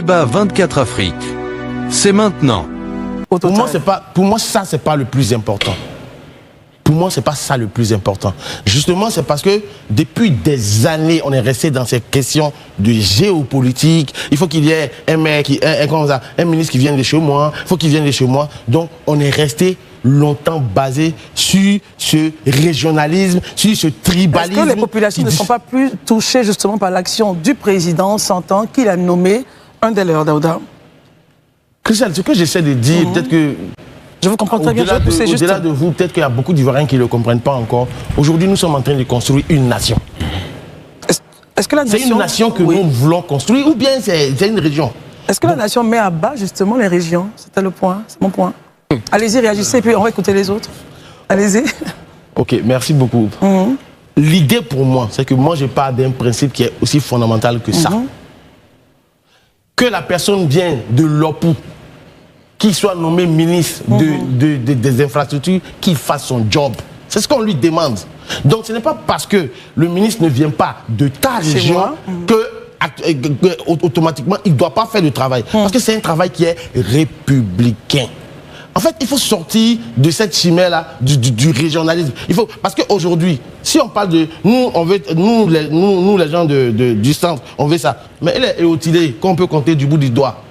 Débat 24 Afrique. C'est maintenant. Pour moi, ça, c'est pas le plus important. Pour moi, c'est pas ça le plus important. Justement, c'est parce que depuis des années, on est resté dans ces questions de géopolitique. Il faut qu'il y ait un ministre qui vienne de chez moi. Il faut qu'il vienne de chez moi. Donc, on est resté longtemps basé sur ce régionalisme, sur ce tribalisme. Est-ce que les populations ne sont pas plus touchées justement par l'action du président, sentant qu'il a nommé un des leurs, Daouda? Christelle, ce que j'essaie de dire, peut-être que... Je vous comprends très bien. Au-delà de vous, peut-être qu'il y a beaucoup d'Ivoiriens qui ne le comprennent pas encore. Aujourd'hui, nous sommes en train de construire une nation. Est-ce que la nation... C'est une nation que nous voulons construire ou bien c'est une région? Est-ce que la nation met à bas justement les régions? C'était le point, c'est mon point. Allez-y, réagissez, et puis on va écouter les autres. Allez-y. Ok, merci beaucoup. L'idée pour moi, c'est que moi, je pars d'un principe qui est aussi fondamental que ça. Que la personne vienne de l'OPU, qu'il soit nommé ministre des infrastructures, qu'il fasse son job. C'est ce qu'on lui demande. Donc ce n'est pas parce que le ministre ne vient pas de ta région que automatiquement il ne doit pas faire le travail. Parce que c'est un travail qui est républicain. En fait, il faut sortir de cette chimère-là, du régionalisme. Parce qu'aujourd'hui, si on parle de... Nous, les gens du centre, on veut ça. Mais les Eotilés, qu'on peut compter du bout du doigt.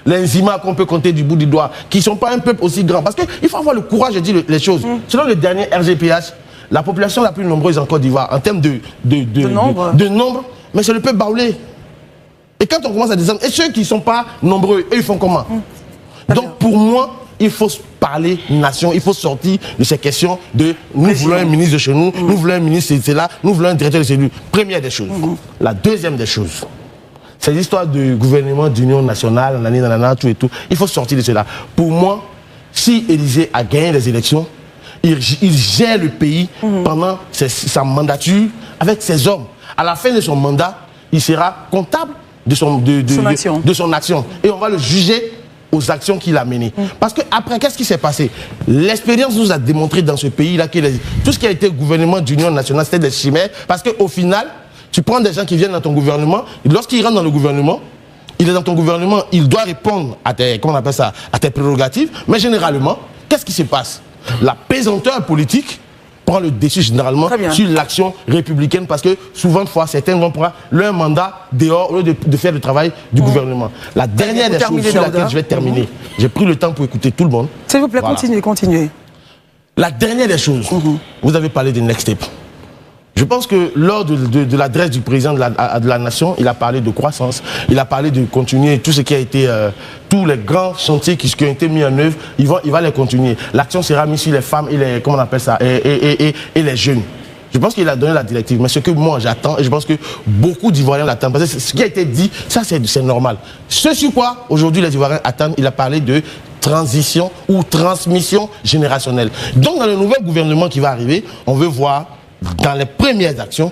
Les Nzima, qu'on peut compter du bout du doigt, qui ne sont pas un peuple aussi grand. Parce qu'il faut avoir le courage de dire les choses. Selon le dernier RGPH, la population la plus nombreuse en Côte d'Ivoire, en termes de nombre, mais c'est le peuple baoulé. Et quand on commence à descendre, et ceux qui ne sont pas nombreux, eux, ils font comment? Donc pour moi, il faut parler nation, il faut sortir de ces questions de nous voulons un ministre de chez nous, nous voulons un ministre c'est là, nous voulons un directeur de cellule. Première des choses. La deuxième des choses, c'est l'histoire du gouvernement d'union nationale, tout et tout. Il faut sortir de cela. Pour moi, si Élysée a gagné les élections, il gère le pays pendant sa mandature avec ses hommes. À la fin de son mandat, il sera comptable de son action. Et on va le juger aux actions qu'il a menées. Parce qu'après, qu'est-ce qui s'est passé? L'expérience nous a démontré dans ce pays-là que tout ce qui a été gouvernement d'union nationale, c'était des chimères. Parce qu'au final, tu prends des gens qui viennent dans ton gouvernement, lorsqu'ils rentrent dans le gouvernement, il est dans ton gouvernement, il doit répondre à tes, comment on appelle ça, à tes prérogatives. Mais généralement, qu'est-ce qui se passe? La pesanteur politique prend le dessus généralement sur l'action républicaine parce que souvent de fois certains vont prendre leur mandat dehors au lieu de faire le travail du gouvernement. La dernière des choses sur laquelle je vais terminer, j'ai pris le temps pour écouter tout le monde. S'il vous plaît, continuez. La dernière des choses, vous avez parlé de Next Step. Je pense que lors de l'adresse du président de la nation, il a parlé de croissance, il a parlé de continuer tout ce qui a été, tous les grands chantiers qui ont été mis en œuvre, il va les continuer. L'action sera mise sur les femmes et les, comment on appelle ça, et les jeunes. Je pense qu'il a donné la directive, mais ce que moi j'attends, et je pense que beaucoup d'Ivoiriens l'attendent, parce que ce qui a été dit, ça c'est normal. Ce sur quoi aujourd'hui les Ivoiriens attendent, il a parlé de transition ou transmission générationnelle. Donc dans le nouvel gouvernement qui va arriver, on veut voir dans les premières actions,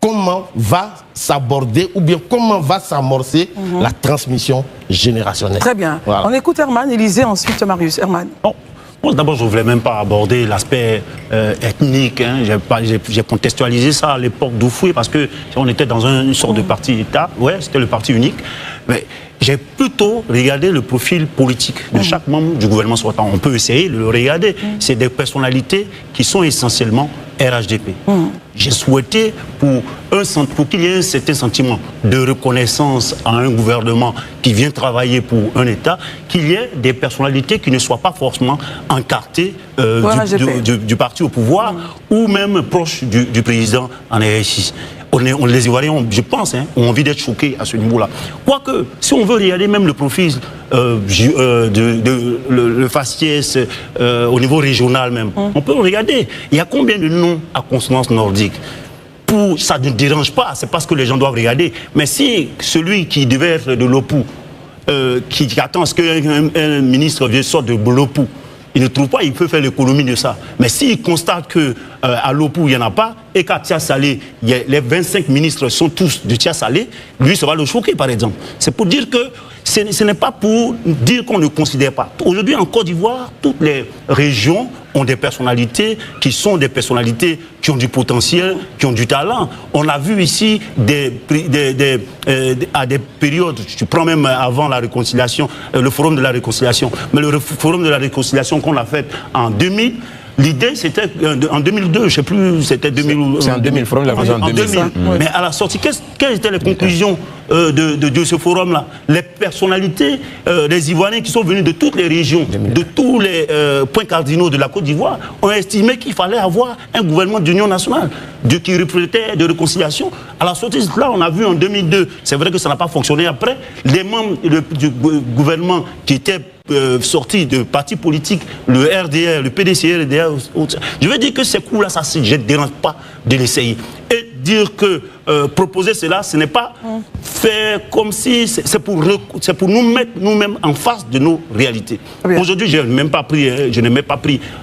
comment va s'aborder ou bien comment va s'amorcer la transmission générationnelle. Très bien. Voilà. On écoute Herman, Élysée, ensuite Marius. Herman. Bon, d'abord, je ne voulais même pas aborder l'aspect ethnique. Hein. J'ai contextualisé ça à l'époque d'Oufoué parce qu'on était dans une sorte de parti-État. Ouais, c'était le parti unique. Mais j'ai plutôt regardé le profil politique de chaque membre du gouvernement sortant. On peut essayer de le regarder. C'est des personnalités qui sont essentiellement RHDP. J'ai souhaité, pour qu'il y ait un certain sentiment de reconnaissance à un gouvernement qui vient travailler pour un État, qu'il y ait des personnalités qui ne soient pas forcément encartées du parti au pouvoir ou même proches du président en RSI. Les Ivoiriens, je pense, ont envie d'être choqués à ce niveau-là. Quoique, si on veut regarder même le profil le faciès au niveau régional même, on peut regarder. Il y a combien de noms à consonance nordique? Ça ne dérange pas, c'est parce que les gens doivent regarder. Mais si celui qui devait être de l'OPU, qui attend à ce qu'un ministre sorte de l'OPU, il ne trouve pas, il peut faire l'économie de ça. Mais s'il constate qu'à l'OPU, il n'y en a pas, et qu'à Tia Salé, les 25 ministres sont tous de Tia Salé, lui, ça va le choquer, par exemple. C'est pour dire que ce n'est pas pour dire qu'on ne considère pas. Aujourd'hui, en Côte d'Ivoire, toutes les régions ont des personnalités qui sont des personnalités qui ont du potentiel, qui ont du talent. On a vu ici à des périodes, tu prends même avant la réconciliation, le forum de la réconciliation, mais le forum de la réconciliation qu'on a fait en 2000, l'idée, c'était en 2002, je ne sais plus, c'était 2000. C'est en 2000, forum de la réconciliation en 2000. Mais à la sortie, quelles étaient les conclusions de ce forum-là? Les personnalités des Ivoiriens qui sont venus de toutes les régions, de tous les points cardinaux de la Côte d'Ivoire, ont estimé qu'il fallait avoir un gouvernement d'union nationale, qui représentait de réconciliation. À la sortie de cela, on a vu en 2002, c'est vrai que ça n'a pas fonctionné après, les membres du gouvernement qui étaient sortis de partis politiques, le RDR, le PDC, RDR, je veux dire que ces coups-là, ça ne me dérange pas de l'essayer. Et dire que proposer cela, ce n'est pas faire comme si c'est pour nous mettre nous-mêmes en face de nos réalités. Aujourd'hui, je n'ai même pas pris,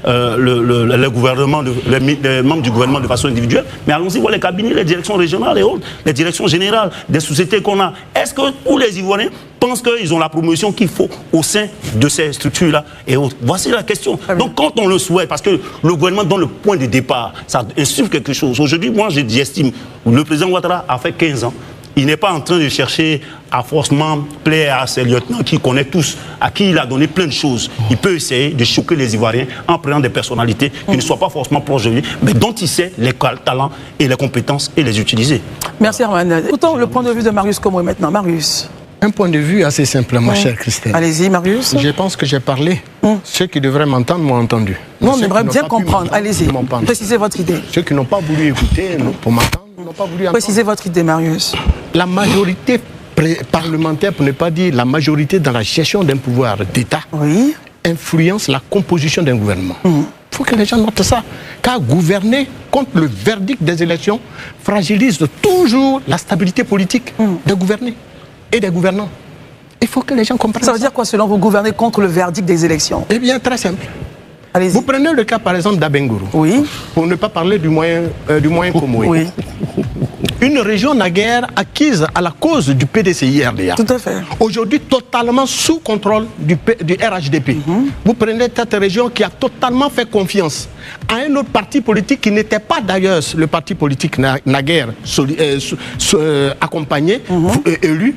le gouvernement, les membres du gouvernement de façon individuelle, mais allons-y voir les cabinets, les directions régionales et autres, les directions générales des sociétés qu'on a. Est-ce que tous les Ivoiriens pensent qu'ils ont la promotion qu'il faut au sein de ces structures-là et autres? Voici la question. Donc quand on le souhaite, parce que le gouvernement donne le point de départ, ça insuffle quelque chose. Aujourd'hui, moi, j'estime, le président Ouattara a fait 15 ans. Il n'est pas en train de chercher à forcément plaire à ses lieutenants qu'il connaît tous, à qui il a donné plein de choses. Il peut essayer de choquer les Ivoiriens en prenant des personnalités qui ne soient pas forcément proches de lui, mais dont il sait les talents et les compétences et les utiliser. Merci Herman. Écoutons le point de vue de Marius Komoué maintenant. Marius. Un point de vue assez simple, ma chère Christelle. Allez-y, Marius. Je pense que j'ai parlé. Ceux qui devraient m'entendre m'ont entendu. Non, on aimerait bien comprendre. Allez-y. Précisez votre idée. Ceux qui n'ont pas voulu écouter pour m'entendre n'ont pas voulu entendre. Précisez votre idée, Marius. La majorité parlementaire, pour ne pas dire la majorité dans la gestion d'un pouvoir d'État, influence la composition d'un gouvernement. Il faut que les gens notent ça. Car gouverner contre le verdict des élections fragilise toujours la stabilité politique des gouvernés et des gouvernants. Il faut que les gens comprennent ça. Ça veut dire quoi, selon vous, gouverner contre le verdict des élections? Eh bien, très simple. Allez-y. Vous prenez le cas, par exemple, d'Abengourou. Oui. Pour ne pas parler du moyen Komoué. Oui. Une région naguère acquise à la cause du PDCI-RDA. Tout à fait. Aujourd'hui, totalement sous contrôle du RHDP. Vous prenez cette région qui a totalement fait confiance à un autre parti politique qui n'était pas d'ailleurs le parti politique naguère accompagné, élu.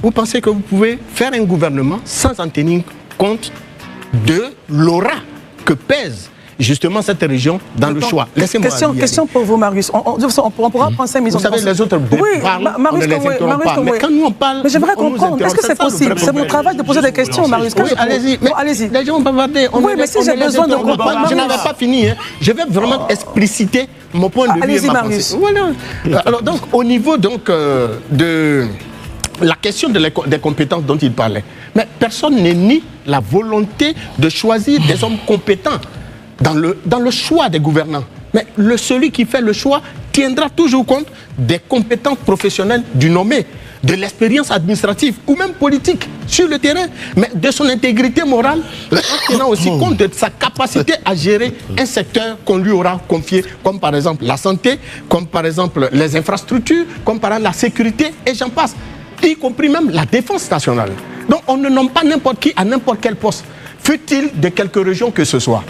Vous pensez que vous pouvez faire un gouvernement sans en tenir compte de l'aura que pèse justement cette région dans le choix. Laissez-moi question pour vous, Marius. On pourra prendre 5 minutes. Vous savez, les autres parlent, on ne les interrompt pas. Mais quand nous on parle, mais j'aimerais comprendre. Est-ce que c'est possible? C'est mon travail de poser des questions, Marius. Oui, allez-y. Allez-y. Les gens ont bavardé. Oui, mais si j'ai besoin de comprendre, je n'avais pas fini. Je vais vraiment expliciter mon point de vue. Allez-y, Marius. Voilà. Alors donc, au niveau donc de la question des compétences dont il parlait, mais personne n'est ni la volonté de choisir des hommes compétents dans le choix des gouvernants. Mais celui qui fait le choix tiendra toujours compte des compétences professionnelles du nommé, de l'expérience administrative ou même politique sur le terrain, mais de son intégrité morale, en tenant aussi compte de sa capacité à gérer un secteur qu'on lui aura confié, comme par exemple la santé, comme par exemple les infrastructures, comme par exemple la sécurité, et j'en passe, y compris même la défense nationale. Donc on ne nomme pas n'importe qui à n'importe quel poste, fût-il de quelque région que ce soit.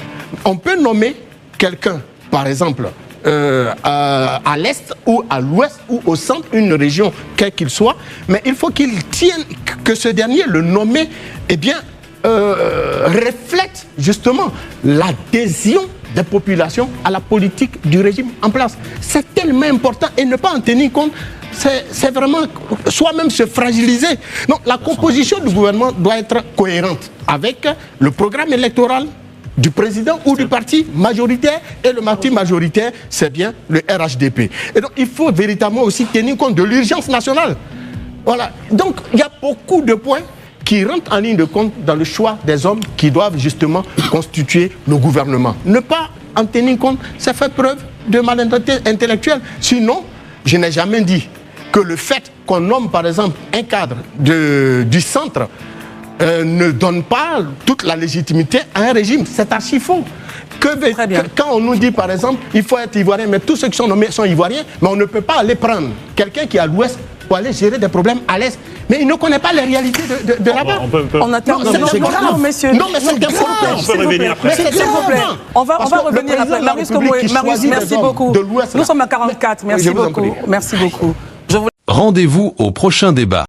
On peut nommer quelqu'un, par exemple, à l'est ou à l'ouest ou au centre, une région, quel qu'il soit, mais il faut qu'il tienne, que ce dernier, le nommé, eh bien, reflète justement l'adhésion des populations à la politique du régime en place. C'est tellement important et ne pas en tenir compte, c'est vraiment soi-même se fragiliser. Donc la composition du gouvernement doit être cohérente avec le programme électoral du président ou du parti majoritaire, et le parti majoritaire, c'est bien le RHDP. Et donc il faut véritablement aussi tenir compte de l'urgence nationale. Voilà. Donc il y a beaucoup de points qui rentrent en ligne de compte dans le choix des hommes qui doivent justement constituer le gouvernement. Ne pas en tenir compte, ça fait preuve de malhonnêteté intellectuelle. Sinon, je n'ai jamais dit que le fait qu'on nomme par exemple un cadre du centre ne donne pas toute la légitimité à un régime. C'est archi faux. Quand on nous dit par exemple il faut être ivoirien, mais tous ceux qui sont nommés sont ivoiriens, mais on ne peut pas aller prendre quelqu'un qui est à l'ouest pour aller gérer des problèmes à l'Est. Mais il ne connaît pas les réalités de là-bas. On attend. Non, messieurs. Non, mais c'est grave. On peut revenir après. S'il vous plaît. On va revenir après. Marius Komoué, merci beaucoup. Nous sommes à 44. Merci beaucoup. Merci beaucoup. Rendez-vous au prochain débat.